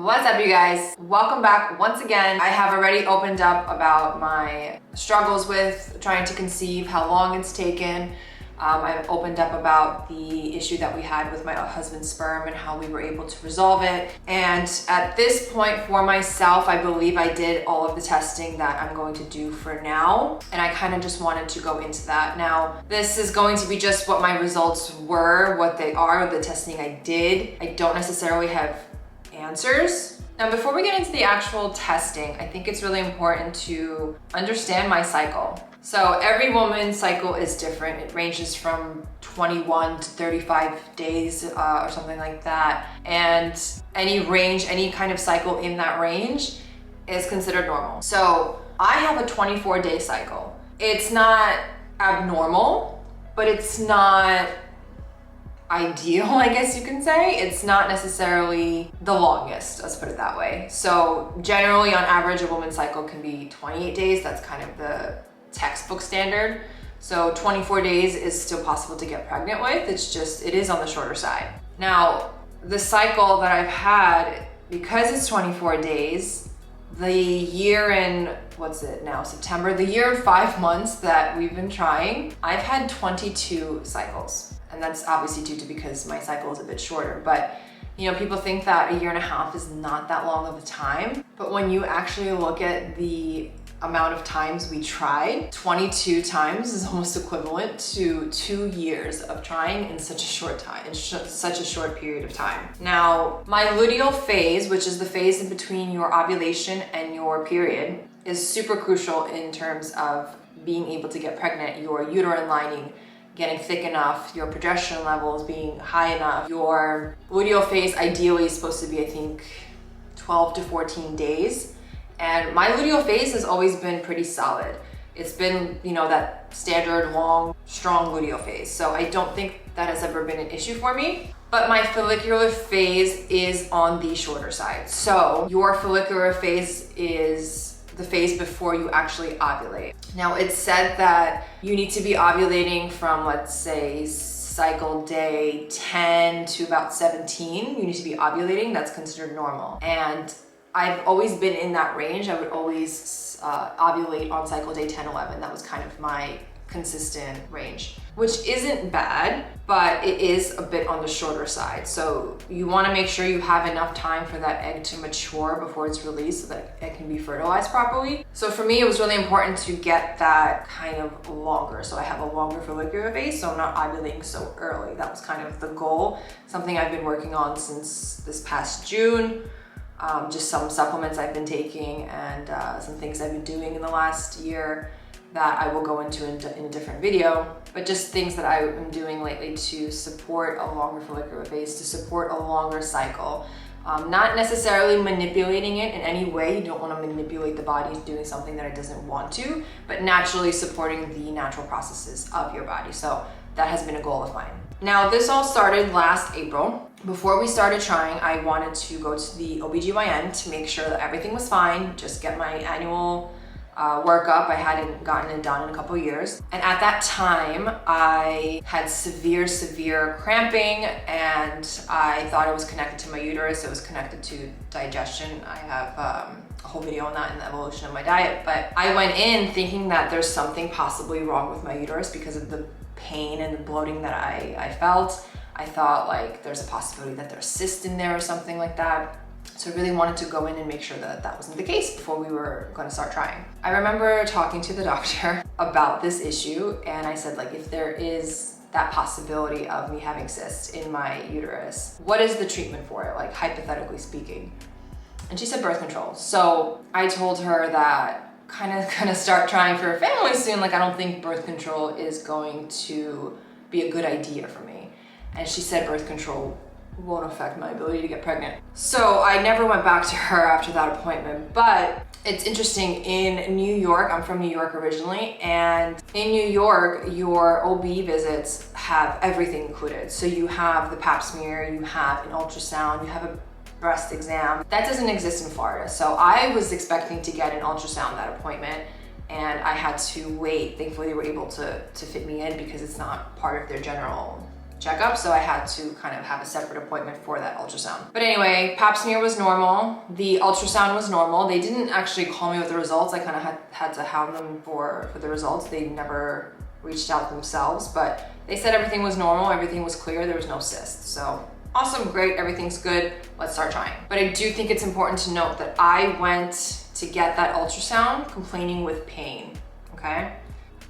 What's up, you guys? Welcome back once again. I have already opened up about my struggles with trying to conceive, how long it's taken. I've opened up about the issue that we had with my husband's sperm and how we were able to resolve it. And at this point for myself, I believe I did all of the testing that I'm going to do for now. And I kind of just wanted to go into that. Now, this is going to be just what my results were, what they are, the testing I did. I don't necessarily have answers. Now, before we get into the actual testing, I think it's really important to understand my cycle. So every woman's cycle is different. It ranges from 21 to 35 days or something like that. And any range, any kind of cycle in that range is considered normal. So I have a 24-day cycle. It's not abnormal, but it's not ideal, I guess you can say. It's not necessarily the longest, let's put it that way. So generally, on average, a woman's cycle can be 28 days. That's kind of the textbook standard. So 24 days is still possible to get pregnant with. It's just, it is on the shorter side. Now, the cycle that I've had, because it's 24 days, the year in, what's it now, September, the year and 5 months that we've been trying, I've had 22 cycles. And that's obviously due to because my cycle is a bit shorter. But you know, people think that a year and a half is not that long of a time. But when you actually look at the amount of times we tried, 22 times is almost equivalent to 2 years of trying in such a short time, in such a short period of time. Now, my luteal phase, which is the phase in between your ovulation and your period, is super crucial in terms of being able to get pregnant. Your uterine lining getting thick enough, your progesterone levels being high enough. Your luteal phase ideally is supposed to be, I think, 12 to 14 days. And my luteal phase has always been pretty solid. It's been, you know, that standard long, strong luteal phase. So I don't think that has ever been an issue for me. But my follicular phase is on the shorter side. So your follicular phase is the phase before you actually ovulate. Now, it's said that you need to be ovulating from, let's say, cycle day 10 to about 17. You need to be ovulating. That's considered normal. And I've always been in that range. I would always ovulate on cycle day 10, 11. That was kind of my consistent range, which isn't bad, but it is a bit on the shorter side. So you want to make sure you have enough time for that egg to mature before it's released so that it can be fertilized properly. So for me, it was really important to get that kind of longer. So I have a longer follicular phase, so I'm not ovulating so early. That was kind of the goal, something I've been working on since this past June. Just some supplements I've been taking and some things I've been doing in the last year that I will go into in a different video, but just things that I've been doing lately to support a longer follicular phase, to support a longer cycle. Not necessarily manipulating it in any way. You don't want to manipulate the body into doing something that it doesn't want to, but naturally supporting the natural processes of your body. So that has been a goal of mine. Now, this all started last April. Before we started trying, I wanted to go to the OBGYN to make sure that everything was fine, just get my annual workup. I hadn't gotten it done in a couple of years. And at that time, I had severe cramping, and I thought it was connected to my uterus. It was connected to digestion. I have a whole video on that in the evolution of my diet. But I went in thinking that there's something possibly wrong with my uterus because of the pain and the bloating that I felt. I thought like there's a possibility that there's cyst in there or something like that. So I really wanted to go in and make sure that that wasn't the case before we were going to start trying. I remember talking to the doctor about this issue, and I said, like, if there is that possibility of me having cysts in my uterus, what is the treatment for it, like hypothetically speaking? And she said birth control. So I told her that kind of gonna start trying for a family soon. Like, I don't think birth control is going to be a good idea for me. And she said birth control won't affect my ability to get pregnant. So I never went back to her after that appointment. But it's interesting, in New York, I'm from New York originally, and in New York, your OB visits have everything included. So you have the pap smear, you have an ultrasound, you have a breast exam. That doesn't exist in Florida. So I was expecting to get an ultrasound that appointment, and I had to wait. Thankfully, they were able to fit me in because it's not part of their general checkup, so I had to kind of have a separate appointment for that ultrasound. But anyway, pap smear was normal. The ultrasound was normal. They didn't actually call me with the results. I kind of had to have them for the results. They never reached out themselves, but they said everything was normal, everything was clear, there was no cysts. So awesome, great, everything's good, let's start trying. But I do think it's important to note that I went to get that ultrasound complaining with pain, okay?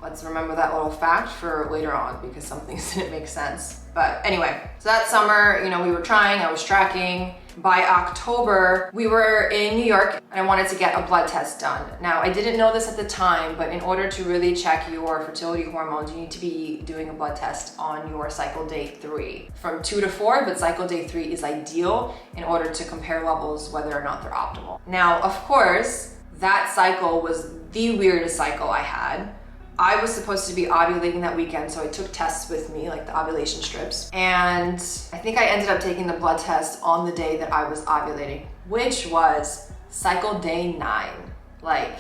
Let's remember that little fact for later on because some things didn't make sense. But anyway, so that summer, you know, we were trying, I was tracking. By October, we were in New York and I wanted to get a blood test done. Now, I didn't know this at the time, but in order to really check your fertility hormones, you need to be doing a blood test on your cycle day 3. From 2 to 4, but cycle day 3 is ideal in order to compare levels whether or not they're optimal. Now, of course, that cycle was the weirdest cycle I had. I was supposed to be ovulating that weekend, so I took tests with me, like the ovulation strips. And I think I ended up taking the blood test on the day that I was ovulating, which was cycle day 9. Like,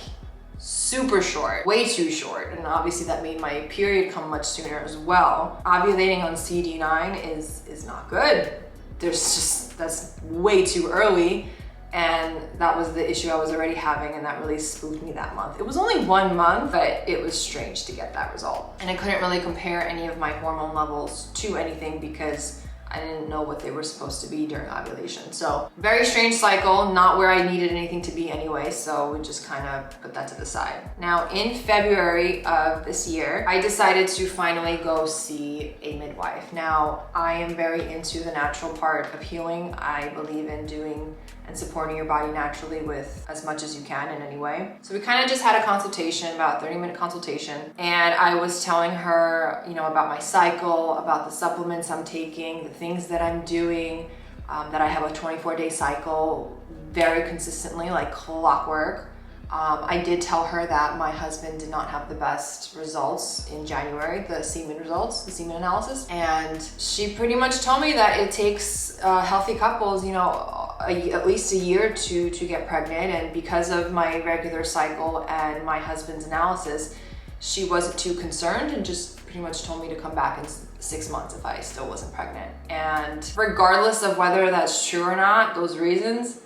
super short, way too short. And obviously that made my period come much sooner as well. Ovulating on CD9 is not good. That's way too early. And that was the issue I was already having, and that really spooked me that month. It was only 1 month, but it was strange to get that result. And I couldn't really compare any of my hormone levels to anything because I didn't know what they were supposed to be during ovulation. So very strange cycle, not where I needed anything to be anyway, so we just kind of put that to the side. Now in February of this year, I decided to finally go see a midwife. Now I am very into the natural part of healing. I believe in doing and supporting your body naturally with as much as you can in any way. So we kind of just had a consultation, about a 30-minute consultation, and I was telling her, you know, about my cycle, about the supplements I'm taking, the things that I'm doing, that I have a 24-day cycle very consistently, like clockwork. I did tell her that my husband did not have the best results in January, the semen results, the semen analysis. And she pretty much told me that it takes healthy couples, you know, at least a year to get pregnant. And because of my regular cycle and my husband's analysis, she wasn't too concerned and just pretty much told me to come back in 6 months if I still wasn't pregnant. And regardless of whether that's true or not, those reasons,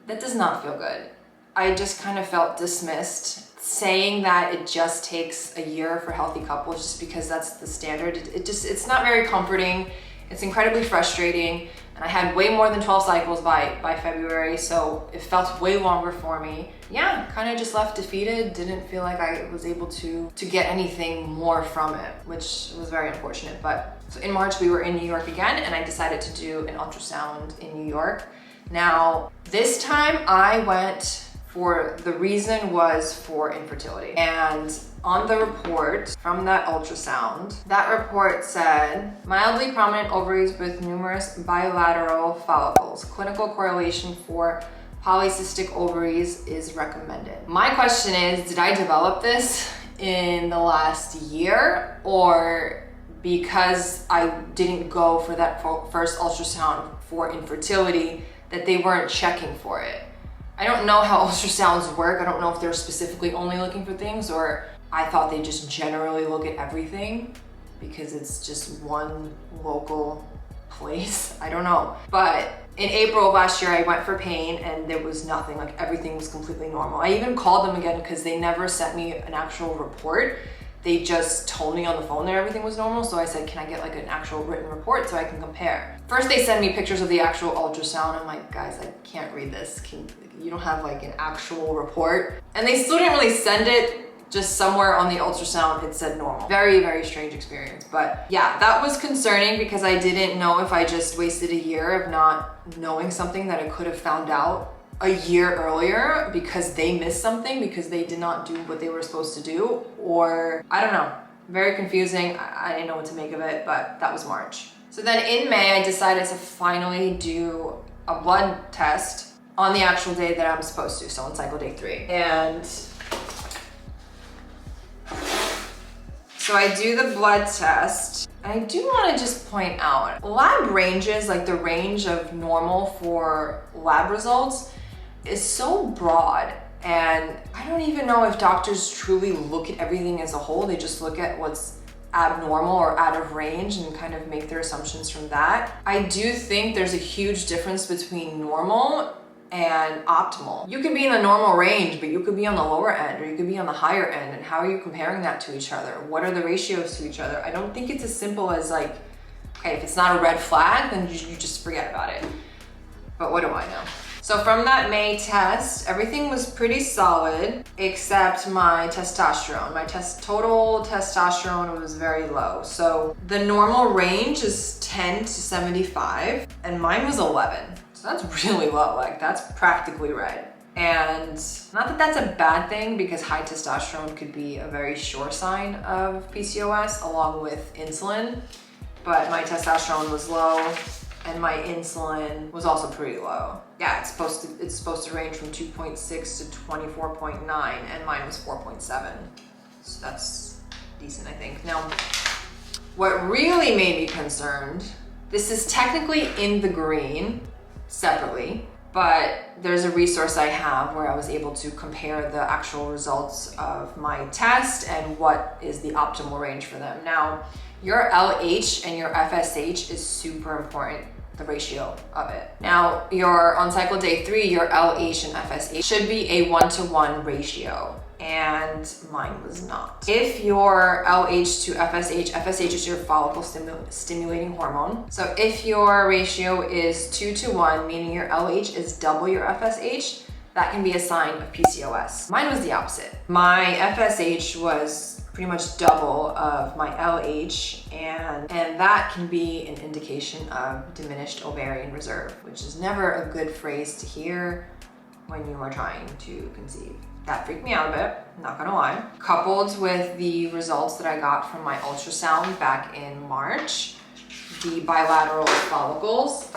that does not feel good. I just kind of felt dismissed. Saying that it just takes a year for healthy couples just because that's the standard, it's not very comforting. It's incredibly frustrating. And I had way more than 12 cycles by February, so it felt way longer for me. Yeah, kind of just left defeated. Didn't feel like I was able to get anything more from it, which was very unfortunate. But so in March, we were in New York again, and I decided to do an ultrasound in New York. Now, this time I went the reason was for infertility. And on the report from that ultrasound, that report said, mildly prominent ovaries with numerous bilateral follicles. Clinical correlation for polycystic ovaries is recommended. My question is, did I develop this in the last year, or because I didn't go for that first ultrasound for infertility, that they weren't checking for it? I don't know how ultrasounds work. I don't know if they're specifically only looking for things, or I thought they just generally look at everything because it's just one local place. I don't know. But in April of last year, I went for pain and there was nothing, like everything was completely normal. I even called them again because they never sent me an actual report. They just told me on the phone that everything was normal. So I said, can I get like an actual written report so I can compare? First, they send me pictures of the actual ultrasound. I'm like, guys, I can't read this. You don't have like an actual report. And they still didn't really send it. Just somewhere on the ultrasound, it said normal. Very, very strange experience. But yeah, that was concerning because I didn't know if I just wasted a year of not knowing something that I could have found out a year earlier because they missed something, because they did not do what they were supposed to do, or I don't know. Very confusing. I didn't know what to make of it, but that was March. So then in May, I decided to finally do a blood test on the actual day that I'm supposed to, so on cycle day 3. And so I do the blood test. I do want to just point out, lab ranges, like the range of normal for lab results, is so broad. And I don't even know if doctors truly look at everything as a whole. They just look at what's abnormal or out of range and kind of make their assumptions from that. I do think there's a huge difference between normal and optimal. You could be in the normal range, but you could be on the lower end or you could be on the higher end. And how are you comparing that to each other? What are the ratios to each other? I don't think it's as simple as like, okay, if it's not a red flag, then you just forget about it. But what do I know? So from that May test, everything was pretty solid except my testosterone. My total testosterone was very low. So the normal range is 10 to 75 and mine was 11. So that's really low, like that's practically red. And not that that's a bad thing because high testosterone could be a very sure sign of PCOS along with insulin, but my testosterone was low and my insulin was also pretty low. Yeah, it's supposed to range from 2.6 to 24.9 and mine was 4.7. So that's decent, I think. Now, what really made me concerned, this is technically in the green separately, but there's a resource I have where I was able to compare the actual results of my test and what is the optimal range for them. Now, your LH and your FSH is super important, the ratio of it. Now, on cycle day 3, your LH and FSH should be a 1-to-1 ratio, and mine was not. If your LH to FSH is your follicle stimulating hormone. So if your ratio is 2-to-1, meaning your LH is double your FSH, that can be a sign of PCOS. Mine was the opposite. My FSH was pretty much double of my LH, and that can be an indication of diminished ovarian reserve, which is never a good phrase to hear when you are trying to conceive. That freaked me out a bit, not gonna lie. Coupled with the results that I got from my ultrasound back in March, the bilateral follicles.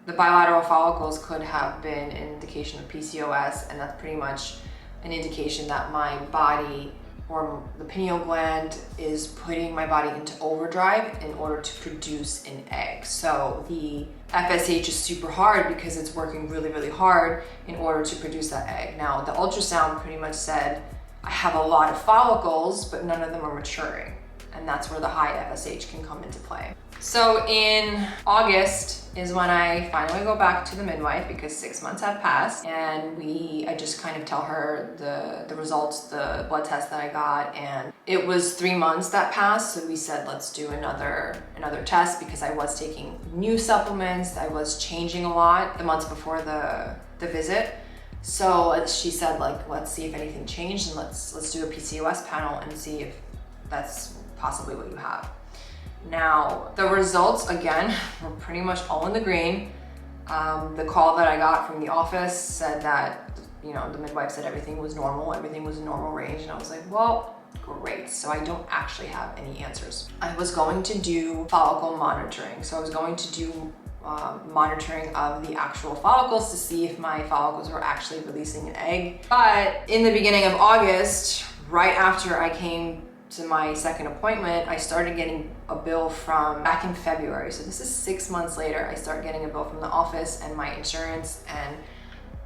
The bilateral follicles could have been an indication of PCOS, and that's pretty much an indication that my body or the pineal gland is putting my body into overdrive in order to produce an egg. So the FSH is super hard because it's working really, really hard in order to produce that egg. Now, the ultrasound pretty much said, I have a lot of follicles, but none of them are maturing. And that's where the high FSH can come into play. So in August is when I finally go back to the midwife because 6 months have passed, and I just kind of tell her the results, the blood test that I got, and it was 3 months that passed. So we said, let's do another test because I was taking new supplements. I was changing a lot the months before the visit. So she said, like, let's see if anything changed and let's do a PCOS panel and see if that's possibly what you have. Now, the results, again, were pretty much all in the green. The call that I got from the office said that, the midwife said everything was normal, everything was in normal range, and I was like, well, great. So I don't actually have any answers. I was going to do follicle monitoring. So I was going to do monitoring of the actual follicles to see if my follicles were actually releasing an egg. But in the beginning of August, right after I came to my second appointment, I started getting a bill from back in February. So this is 6 months later. I start getting a bill from the office and my insurance, and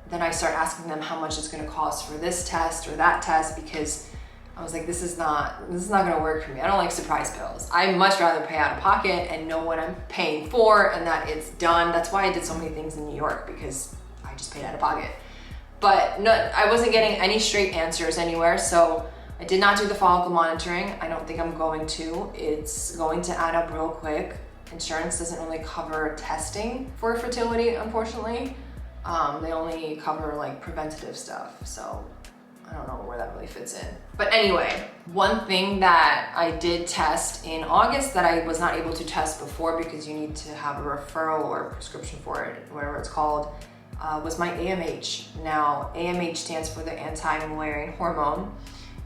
then I start asking them how much it's going to cost for this test or that test, because I was like, this is not going to work for me. I don't like surprise bills. I much rather pay out of pocket and know what I'm paying for and that it's done. That's why I did so many things in New York, because I just paid out of pocket. But no, I wasn't getting any straight answers anywhere. So I did not do the follicle monitoring. I don't think I'm going to. It's going to add up real quick. Insurance doesn't really cover testing for fertility, unfortunately. They only cover like preventative stuff. So I don't know where that really fits in. But anyway, one thing that I did test in August that I was not able to test before because you need to have a referral or a prescription for it, whatever it's called, was my AMH. Now, AMH stands for the anti-Mullerian hormone.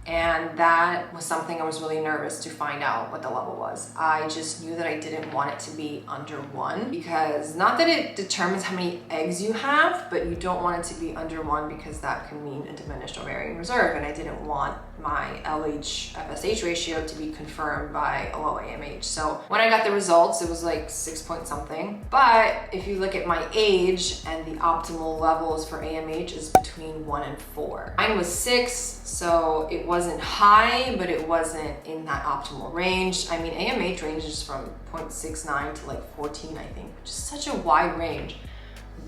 And that was something I was really nervous to find out what the level was. I just knew that I didn't want it to be under 1, because not that it determines how many eggs you have, but you don't want it to be under 1 because that can mean a diminished ovarian reserve, and I didn't want my LH FSH ratio to be confirmed by a low AMH. So when I got the results, it was like 6 point something. But if you look at my age, and the optimal levels for AMH is between 1 and 4. Mine was 6, so it wasn't high, but it wasn't in that optimal range. I mean, AMH ranges from 0.69 to like 14, I think, which is such a wide range.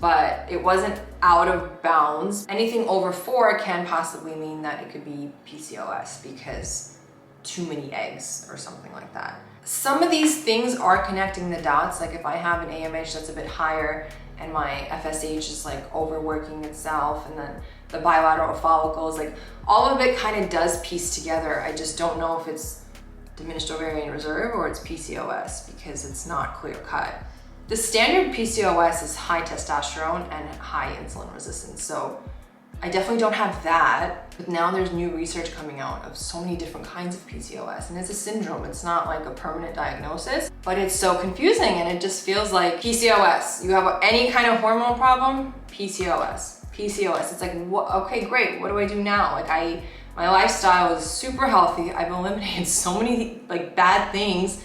But it wasn't out of bounds. Anything over 4 can possibly mean that it could be PCOS because too many eggs or something like that. Some of these things are connecting the dots. Like if I have an AMH that's a bit higher and my FSH is like overworking itself, and then the bilateral follicles, like all of it kind of does piece together. I just don't know if it's diminished ovarian reserve or it's PCOS because it's not clear cut. The standard PCOS is high testosterone and high insulin resistance. So I definitely don't have that, but now there's new research coming out of so many different kinds of PCOS, and it's a syndrome. It's not like a permanent diagnosis, but it's so confusing, and it just feels like PCOS. You have any kind of hormone problem, PCOS. PCOS, it's like, okay, great, what do I do now? Like my lifestyle is super healthy. I've eliminated so many like bad things.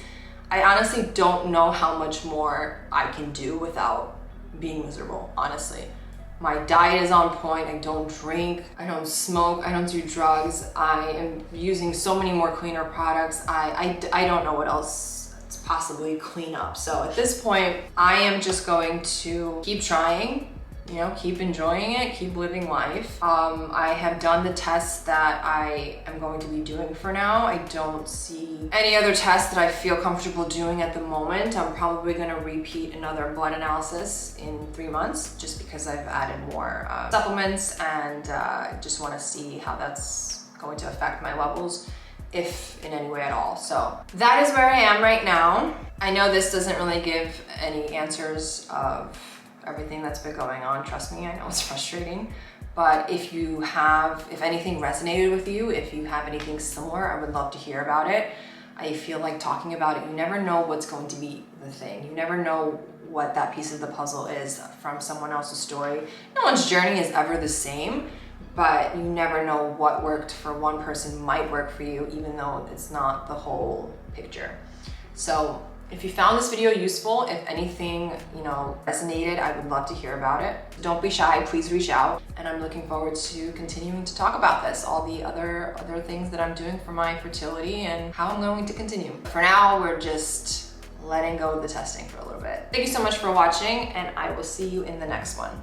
I honestly don't know how much more I can do without being miserable, honestly. My diet is on point. I don't drink, I don't smoke, I don't do drugs. I am using so many more cleaner products. I don't know what else to possibly clean up. So at this point, I am just going to keep trying, you know, keep enjoying it, keep living life. I have done the tests that I am going to be doing for now. I don't see any other tests that I feel comfortable doing at the moment. I'm probably gonna repeat another blood analysis in 3 months just because I've added more supplements, and just wanna see how that's going to affect my levels, if in any way at all. So that is where I am right now. I know this doesn't really give any answers of everything that's been going on. Trust me, I know it's frustrating, but if anything resonated with you, if you have anything similar, I would love to hear about it. I feel like talking about it, you never know what's going to be the thing. You never know what that piece of the puzzle is from someone else's story. No one's journey is ever the same, but you never know what worked for one person might work for you, even though it's not the whole picture. So if you found this video useful, if anything, you know, resonated, I would love to hear about it. Don't be shy, please reach out. And I'm looking forward to continuing to talk about this, all the other things that I'm doing for my fertility and how I'm going to continue. For now, we're just letting go of the testing for a little bit. Thank you so much for watching, and I will see you in the next one.